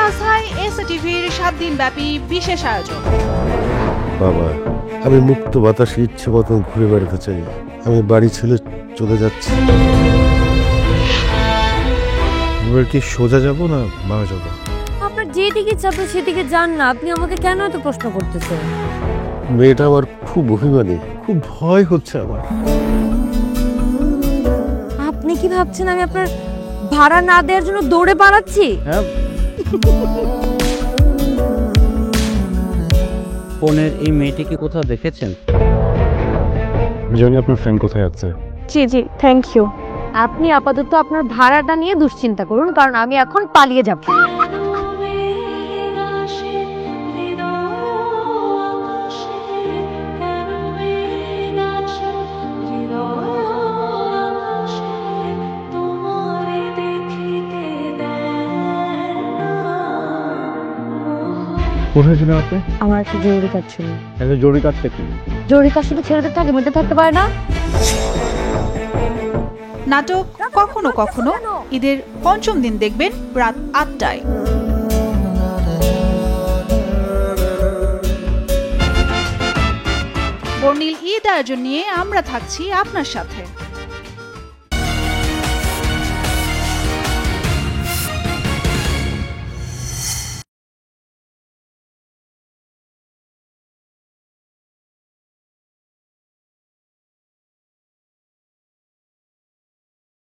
আস্থায় SA টিভির 7 দিন ব্যাপী বিশেষ আয়োজন। বাবা, আমি মুক্ত বাতাসে ইচ্ছে মতন ঘুরে বেড়াতে চাই। আমি বাড়ি ছেড়ে চলে যাচ্ছি। এবার কি সোজা যাব না বামে যাব? আপনার যেদিকে চাপে সেদিকে যান না, আপনি আমাকে কেন এত প্রশ্ন করতেছেন? মেয়েটা আমার খুব অভিমানী, খুব ভয় হচ্ছে আমার। আপনি কি ভাবছেন আমি আপনার ভাড়া না দেওয়ার জন্য দৌড়ে পালাচ্ছি? ফোনের এই মেয়েটিকে কোথাও দেখেছেন? জানি আপনার ফ্রেন্ড কোথায় আছে। জি থ্যাংক ইউ। আপনি আপাতত আপনার ভাড়াটা নিয়ে দুশ্চিন্তা করুন, কারণ আমি এখন পালিয়ে যাব। কোথায় ছিলেন আপনি? আমার একটা জরুরি কাজ ছিল। এত জরুরি কাজটা কি? জরুরি কাজ শুধু ছেলেদের থাকে, মেয়েদের থাকতে পারে না। নাটক কখনো কখনো ঈদের 5ম দিন দেখবেন রাত 8টায়। বর্ণিল ঈদ আয়োজন নিয়ে আমরা থাকছি আপনার সাথে।